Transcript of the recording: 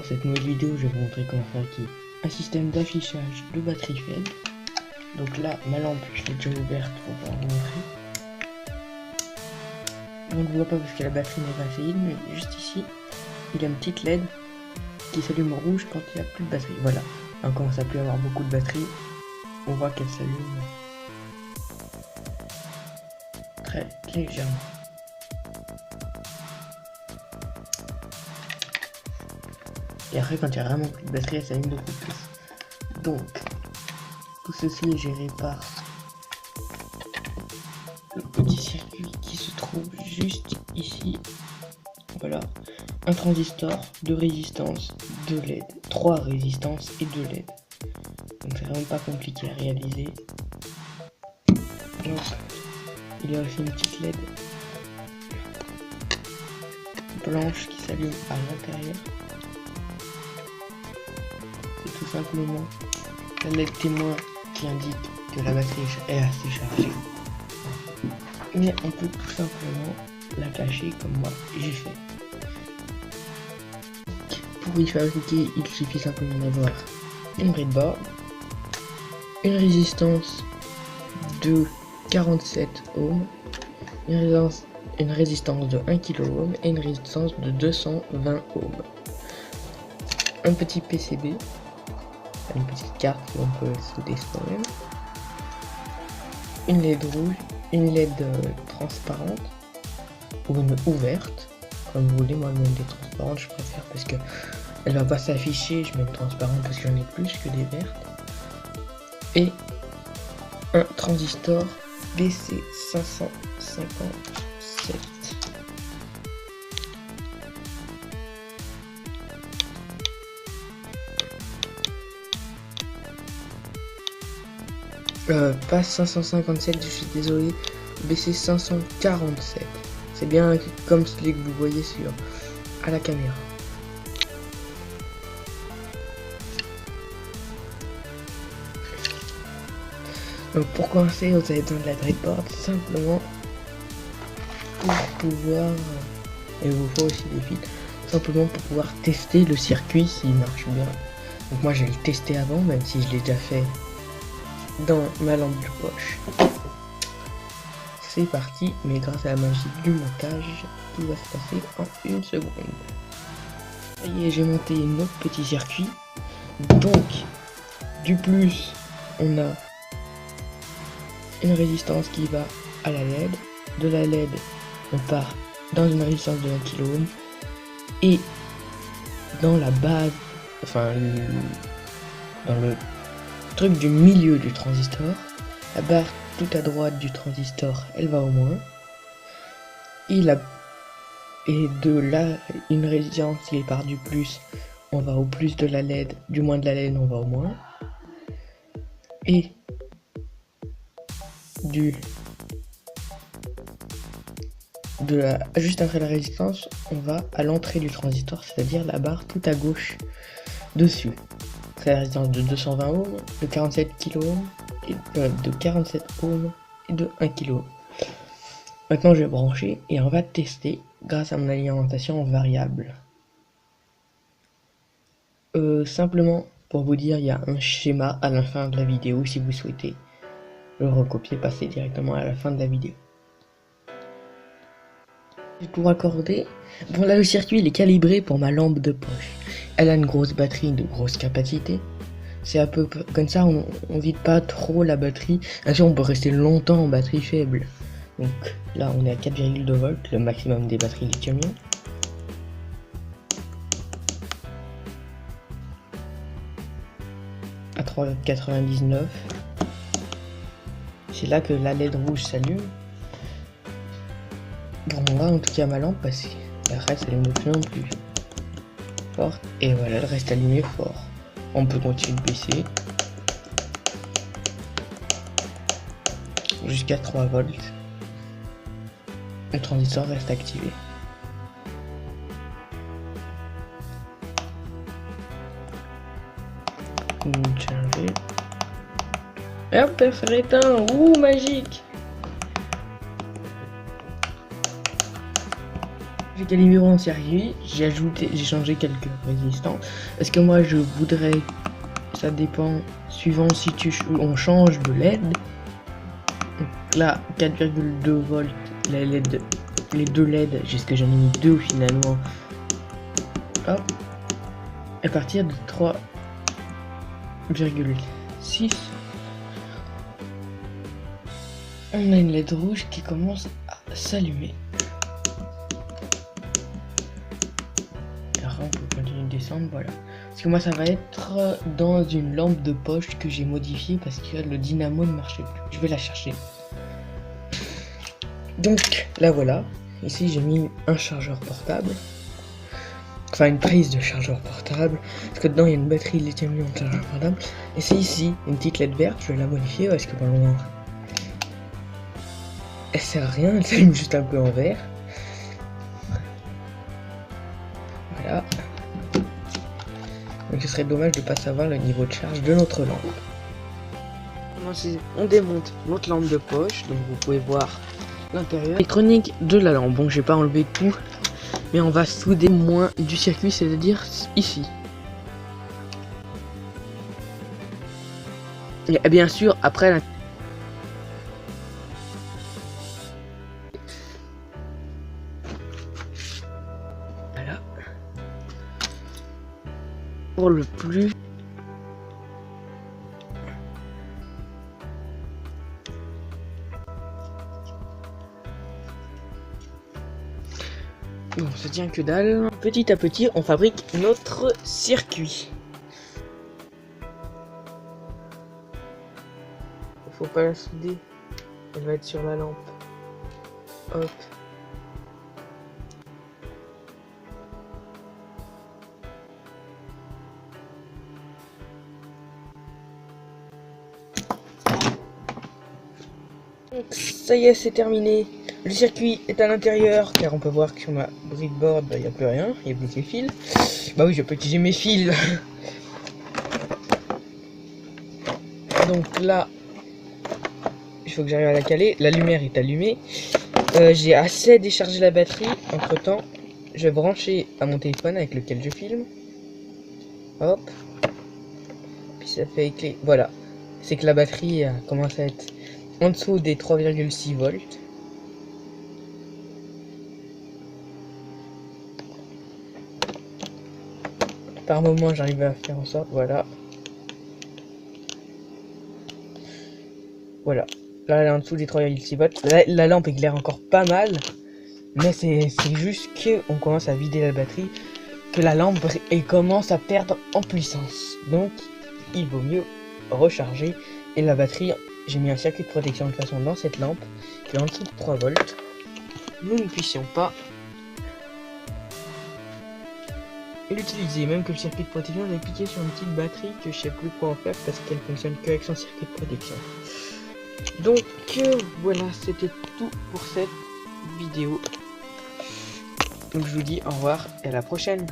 cette nouvelle vidéo, je vais vous montrer comment faire un système d'affichage de batterie faible. Donc là, ma lampe, je l'ai déjà ouverte pour pouvoir vous montrer. On ne le voit pas parce que la batterie n'est pas assez vide, mais juste ici, il y a une petite LED qui s'allume rouge quand il n'y a plus de batterie. Voilà, on commence à plus avoir beaucoup de batterie. On voit qu'elle s'allume très légèrement. Et après, quand il y a vraiment plus de batterie, elle s'allume beaucoup plus. Donc, tout ceci est géré par le petit circuit qui se trouve juste ici. Voilà, un transistor, 2 résistances, 2 LED, 3 résistances et 2 LED. Donc c'est vraiment pas compliqué à réaliser. Donc, il y a aussi une petite LED blanche qui s'allume à l'intérieur. C'est tout simplement la LED témoin qui indique que la batterie est assez chargée. Mais on peut tout simplement la cacher comme moi j'ai fait. Pour y fabriquer, il suffit simplement d'avoir une breadboard, une résistance de 47 ohms, une résistance de 1 kilo ohm et une résistance de 220 ohms. Un petit PCB, une petite carte qu'on peut souder soi-même, une LED rouge, une LED transparente ou une ouverte, comme vous voulez. Moi, une LED transparente, je préfère parce que elle va pas s'afficher. Je mets une transparente parce que j'en ai plus que des vertes. Et un transistor BC557. Pas 557, je suis désolé, BC547. C'est bien comme celui que vous voyez à la caméra. Donc pour commencer, vous avez besoin de la breadboard simplement pour pouvoir, et vous faut aussi des fils, simplement pour pouvoir tester le circuit s'il marche bien. Donc moi je vais le tester avant, même si je l'ai déjà fait dans ma lampe de poche. C'est parti, mais grâce à la magie du montage, tout va se passer en 1 seconde. Ça y est, j'ai monté notre petit circuit. Donc, du plus, on a une résistance qui va à la LED. De la LED, on part dans une résistance de 1 kilo ohm. Et dans la base, enfin, dans le truc du milieu du transistor, la barre tout à droite du transistor, elle va au moins. Et de là, une résistance qui part du plus, on va au plus de la LED, du moins de la LED, on va au moins. Et juste après la résistance, on va à l'entrée du transistor, c'est-à-dire la barre tout à gauche dessus. C'est la résistance de 220 ohms, de 47 kilo ohms, de 47 ohms et de 1 kilo. Maintenant je vais brancher et on va tester grâce à mon alimentation variable. Simplement pour vous dire, il y a un schéma à la fin de la vidéo si vous souhaitez le recopier, passer directement à la fin de la vidéo. Pour raccorder, bon là le circuit il est calibré pour ma lampe de poche. Elle a une grosse batterie de grosse capacité. C'est un peu comme ça, on vide pas trop la batterie. Ainsi on peut rester longtemps en batterie faible. Donc là on est à 4,2 volts, le maximum des batteries lithium-ion. À 3,99. C'est là que la LED rouge s'allume. Pour moi en tout cas ma lampe, parce que le reste s'allume de plus en plus fort. Et voilà, elle reste allumée fort. On peut continuer de baisser jusqu'à 3 volts. Le transistor reste activé. Charger. Et hop, elle s'est éteinte. Ouh, magique. J'ai calibré mon circuit, j'ai changé quelques résistants. Parce que moi je voudrais, ça dépend, suivant si on change de LED. Donc là, 4,2 volts, les deux LED, j'ai ce que j'en ai mis deux finalement. Hop. À partir de 3,6, on a une LED rouge qui commence à s'allumer. Alors on peut continuer de descendre, voilà. Parce que moi ça va être dans une lampe de poche que j'ai modifiée parce que le dynamo ne marchait plus. Je vais la chercher. Donc là voilà. Ici j'ai mis un chargeur portable. Enfin une prise de chargeur portable. Parce que dedans il y a une batterie lithium-ion de chargeur portable. Et c'est ici une petite LED verte. Je vais la modifier parce que pas loin. Elle sert à rien, elle s'allume juste un peu en vert. Voilà. Donc ce serait dommage de ne pas savoir le niveau de charge de notre lampe. On démonte notre lampe de poche, donc vous pouvez voir l'intérieur électronique de la lampe. Bon, j'ai pas enlevé tout, mais on va souder moins du circuit, c'est-à-dire ici. Et bien sûr, après la... Voilà. Pour le plus... Bon, ça tient que dalle. Petit à petit, on fabrique notre circuit. Faut pas la souder. Elle va être sur la lampe. Hop. Ça y est, c'est terminé. Le circuit est à l'intérieur, car on peut voir que sur ma breadboard, il n'y a plus rien, il n'y a plus que les fils. Bah oui, je peux utiliser mes fils. Donc là, il faut que j'arrive à la caler. La lumière est allumée. J'ai assez déchargé la batterie. Entre temps, je vais brancher à mon téléphone avec lequel je filme. Hop. Puis ça fait éclair. Voilà. C'est que la batterie commence à être en dessous des 3,6 volts. Par moment, j'arrive à faire en sorte. Voilà. Voilà. Là, elle est en dessous des 3,6 volts. La lampe éclaire encore pas mal. Mais c'est juste qu'on commence à vider la batterie. Que la lampe commence à perdre en puissance. Donc, il vaut mieux recharger. Et la batterie, j'ai mis un circuit de protection de façon dans cette lampe. Qui est en dessous de 3 volts. Nous ne puissions pas l'utiliser. Même que le circuit de protection, j'ai piqué sur une petite batterie que je sais plus quoi en faire. Parce qu'elle fonctionne qu'avec son circuit de protection. Donc voilà, c'était tout pour cette vidéo. Donc je vous dis au revoir et à la prochaine.